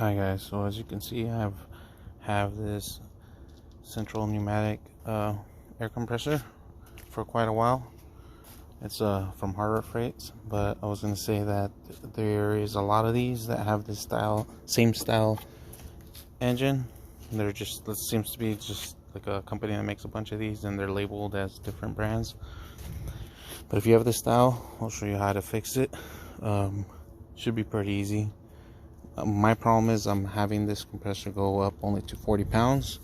Hi guys, so as you can see I have this central pneumatic air compressor for quite a while. It's from Harbor Freights, but I was going to say that there is a lot of these that have this same style engine. They're just, it seems to be just like a company that makes a bunch of these and they're labeled as different brands. But if you have this style, I'll show you how to fix it. Should be pretty easy. My problem is I'm having this compressor go up only to 40 pounds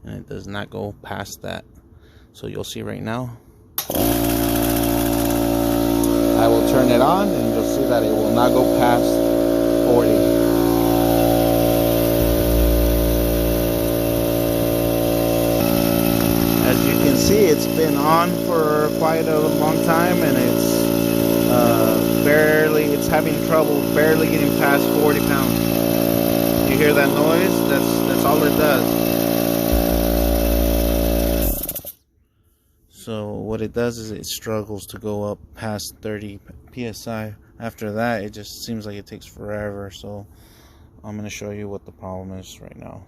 and it does not go past that. So you'll see right now. I will turn it on and you'll see that it will not go past 40. As you can see, it's been on for quite a long time and it's having trouble barely getting past 40 pounds. You hear that noise? That's all it does. So what it does is it struggles to go up past 30 psi. After that, it just seems like it takes forever. So I'm going to show you what the problem is right now.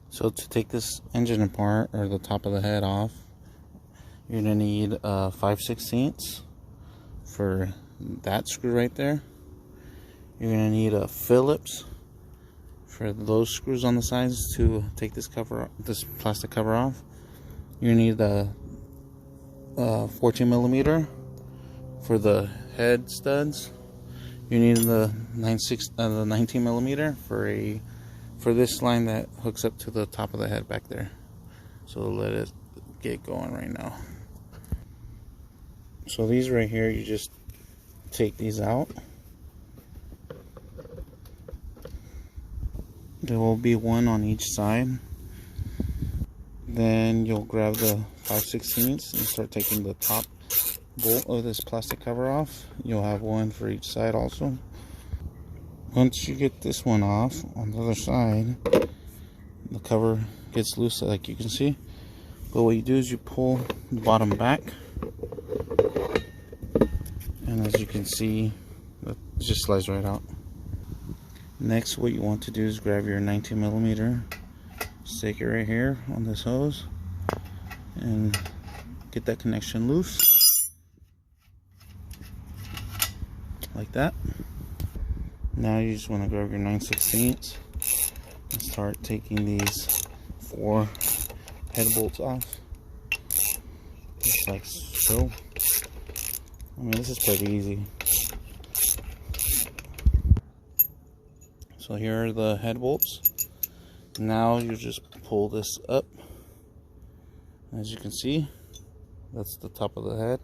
So to take this engine apart, or the top of the head off, you're going to need 5/16 for that screw right there. You're going to need a Phillips for those screws on the sides to take this plastic cover off. You need a 14 millimeter for the head studs. You need the 19 millimeter for this line that hooks up to the top of the head back there. So let it get going right now. So these right here, you just take these out. There will be one on each side. Then you'll grab the 5/16 and start taking the top bolt of this plastic cover off. You'll have one for each side also. Once you get this one off, on the other side, the cover gets loose like you can see. But what you do is you pull the bottom back. And as you can see, it just slides right out. Next, what you want to do is grab your 19 millimeter, stick it right here on this hose, and get that connection loose, like that. Now you just want to grab your 9/16 and start taking these 4 head bolts off, just like so. I mean, this is pretty easy. So here are the head bolts. Now you just pull this up. As you can see, that's the top of the head.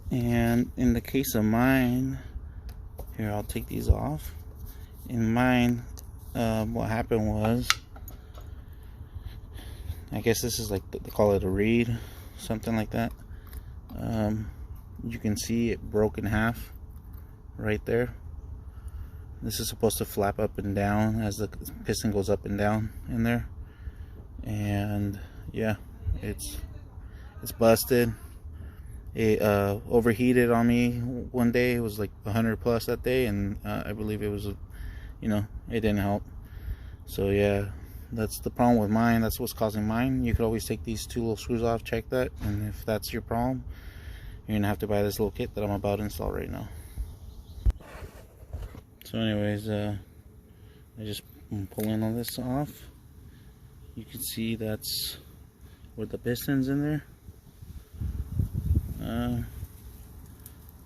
And in the case of mine, here, I'll take these off. In mine, what happened was, I guess this is like, they call it a reed, something like that. You can see it broke in half right there. This is supposed to flap up and down as the piston goes up and down in there. And yeah, it's busted. It overheated on me one day. It was like 100 plus that day, and I believe it was, you know, it didn't help. So yeah, that's the problem with mine. That's what's causing mine. You could always take these 2 little screws off, check that, and if that's your problem, you're gonna have to buy this little kit that I'm about to install right now. So anyways, I just pulling all this off. You can see that's where the piston's in there.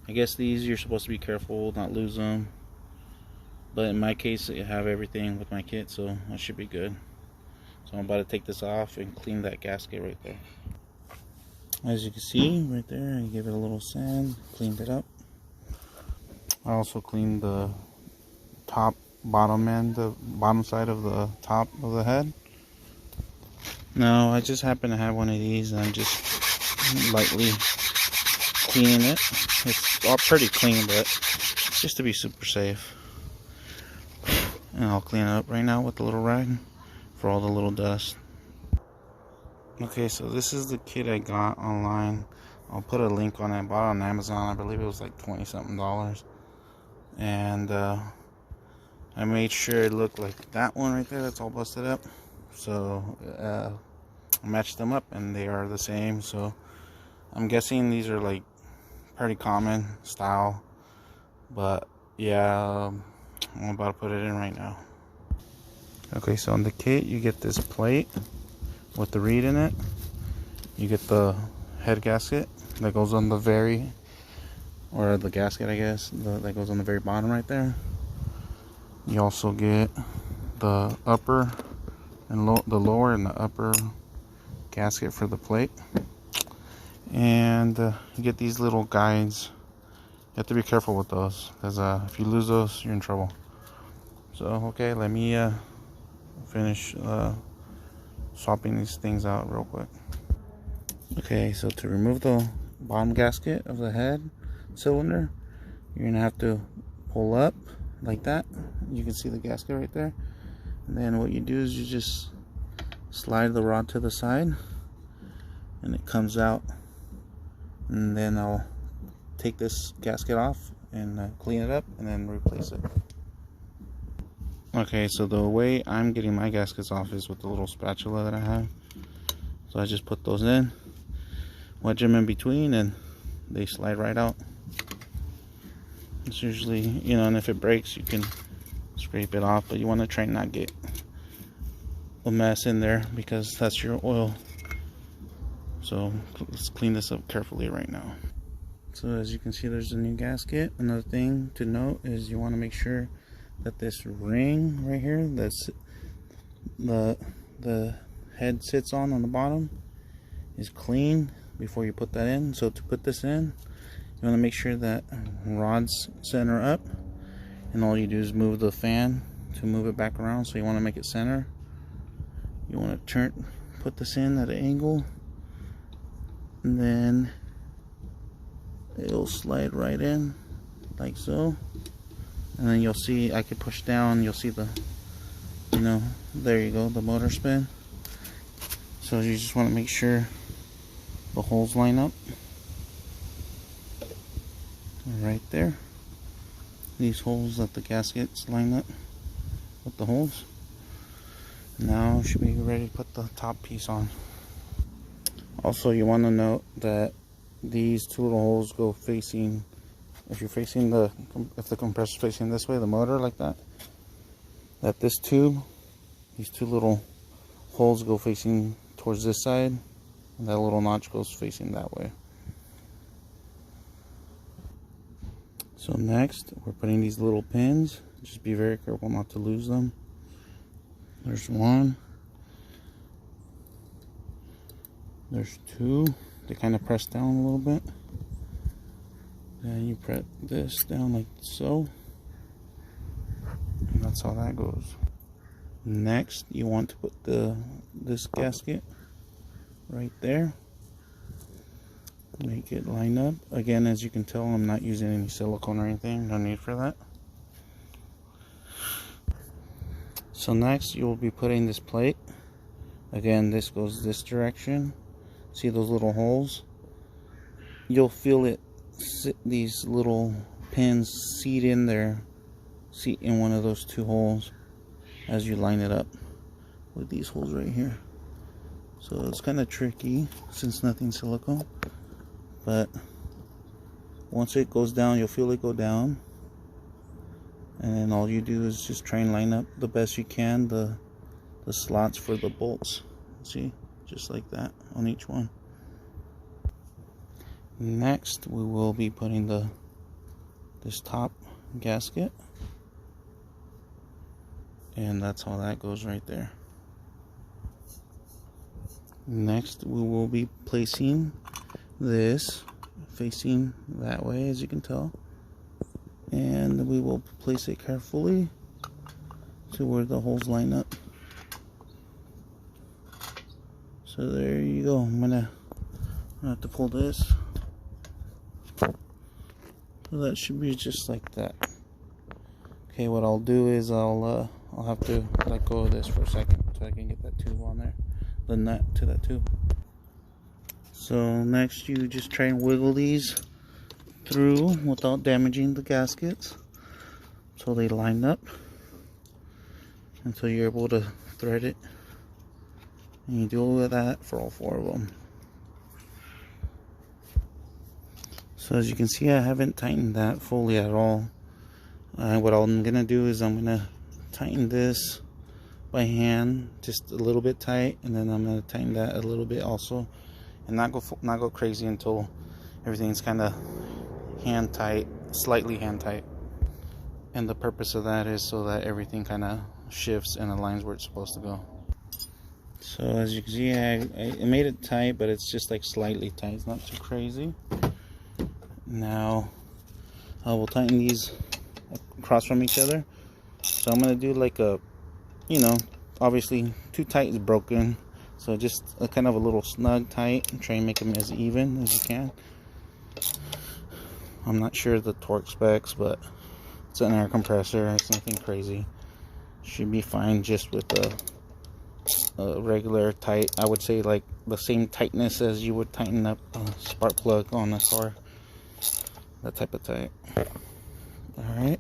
I guess these, you're supposed to be careful not lose them, but in my case I have everything with my kit, so I should be good. So I'm about to take this off and clean that gasket right there. As you can see right there, I gave it a little sand, cleaned it up. I also cleaned the bottom side of the top of the head. Now I just happen to have one of these and I'm just lightly cleaning it. It's all pretty clean, but just to be super safe. And I'll clean it up right now with the little rag for all the little dust. Okay, so this is the kit I got online. I'll put a link on it. I bought it on Amazon. I believe it was like $20 something. and I made sure it looked like that one right there that's all busted up. So I matched them up and they are the same. So I'm guessing these are like pretty common style, but yeah, I'm about to put it in right now. Okay, so in the kit you get this plate with the reed in it. You get the head gasket that goes on the very, or the gasket I guess, that goes on the very bottom right there. You also get the upper and the lower and the upper gasket for the plate. And you get these little guides. You have to be careful with those, because if you lose those, you're in trouble. So okay, let me finish swapping these things out real quick. Okay, so to remove the bottom gasket of the head cylinder, you're gonna have to pull up like that. You can see the gasket right there. And then what you do is you just slide the rod to the side and it comes out. And then I'll take this gasket off and clean it up and then replace it. Okay, so the way I'm getting my gaskets off is with the little spatula that I have. So I just put those in, wedge them in between, and they slide right out. It's usually, you know, and if it breaks, you can scrape it off, but you want to try and not get a mess in there because that's your oil. So let's clean this up carefully right now. So as you can see, there's a new gasket. Another thing to note is you want to make sure that this ring right here, that's the head sits on the bottom, is clean before you put that in. So to put this in, you want to make sure that rods center up, and all you do is move the fan to move it back around. So you want to make it center. You want to put this in at an angle, and then it'll slide right in like so. And then you'll see, I could push down, you'll see the, you know, there you go, the motor spin. So you just want to make sure the holes line up right there. These holes that the gaskets line up with the holes. Now should be ready to put the top piece on. Also, you want to note that these two little holes go facing, if you're facing if the compressor is facing this way, the motor like that, that this tube, these two little holes go facing towards this side, and that little notch goes facing that way. So next, we're putting these little pins. Just be very careful not to lose them. There's one. There's two. They kind of press down a little bit. Then you press this down like so. And that's how that goes. Next, you want to put this gasket right there. Make it line up. Again, as you can tell, I'm not using any silicone or anything. No need for that. So next, you will be putting this plate. Again, this goes this direction. See those little holes? You'll feel it, these little pins seat in there, seat in one of those two holes as you line it up with these holes right here. So it's kind of tricky since nothing's silicone, but once it goes down, you'll feel it go down, and then all you do is just try and line up the best you can the slots for the bolts. See, just like that on each one. Next, we will be putting this top gasket, and that's how that goes right there. Next, we will be placing this facing that way, as you can tell, and we will place it carefully to where the holes line up. So there you go. I'm gonna have to pull this. So that should be just like that. Okay, what I'll do is I'll have to let go of this for a second so I can get that tube on there, the nut to that tube. So next, you just try and wiggle these through without damaging the gaskets. so they line up until you're able to thread it. And you do that for all 4 of them. So as you can see, I haven't tightened that fully at all. What I'm gonna do is I'm gonna tighten this by hand, just a little bit tight, and then I'm gonna tighten that a little bit also, and not go crazy until everything's kind of hand tight, slightly hand tight. And the purpose of that is so that everything kind of shifts and aligns where it's supposed to go. So as you can see, I made it tight, but it's just like slightly tight. It's not too crazy. Now I will tighten these across from each other. So I'm gonna do like a, you know, obviously too tight is broken, so just a kind of a little snug tight, and try and make them as even as you can. I'm not sure the torque specs, but it's an air compressor. It's nothing crazy. Should be fine just with a regular tight. I would say like the same tightness as you would tighten up a spark plug on a car. That type of tight. Alright.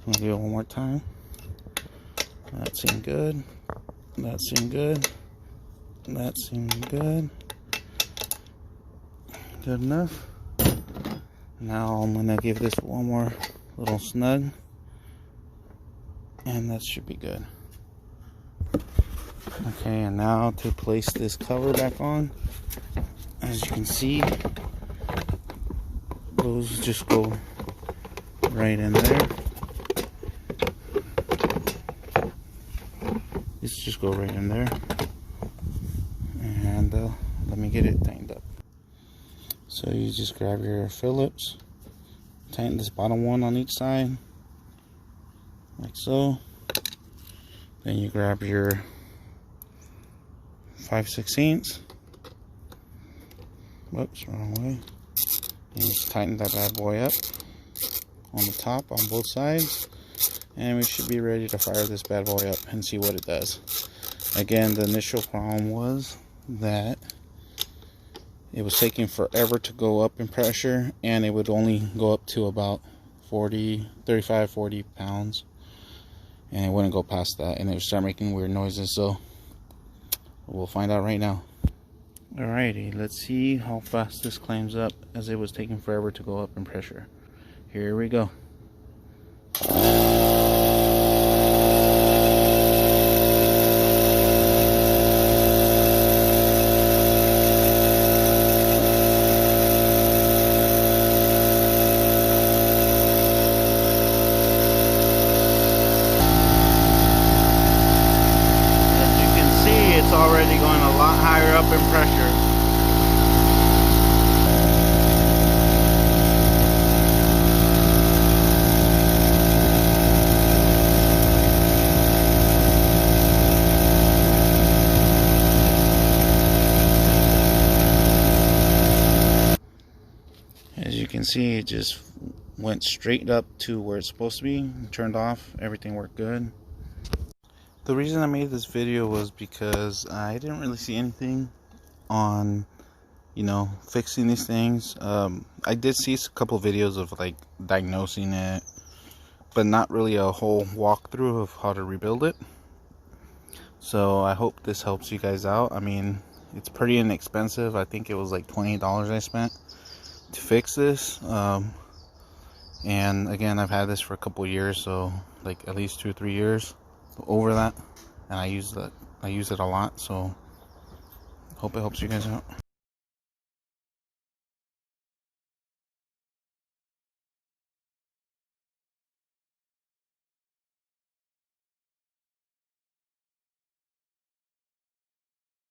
I'm gonna do it one more time. That seemed good. That seemed good. That seemed good. Good enough. Now I'm gonna give this one more little snug, and that should be good. Okay, and now to place this cover back on, as you can see, those just go right in there. This just go right in there, and let me get it tightened up. So you just grab your Phillips, tighten this bottom one on each side, like so. Then you grab your 5/16. Whoops, wrong way. And you just tighten that bad boy up on the top on both sides, and we should be ready to fire this bad boy up and see what it does. Again, the initial problem was that it was taking forever to go up in pressure, and it would only go up to about 35, 40 pounds, and it wouldn't go past that, and it would start making weird noises. So we'll find out right now. Alrighty, let's see how fast this climbs up, as it was taking forever to go up in pressure. Here we go. It's already going a lot higher up in pressure. As you can see, it just went straight up to where it's supposed to be, turned off, everything worked good. The reason I made this video was because I didn't really see anything on, you know, fixing these things. I did see a couple videos of like diagnosing it, but not really a whole walkthrough of how to rebuild it. So I hope this helps you guys out. I mean, it's pretty inexpensive. I think it was like $20 I spent to fix this. And again, I've had this for a couple years, so like at least 2 or 3 years over that, and I use it a lot. So hope it helps you guys out.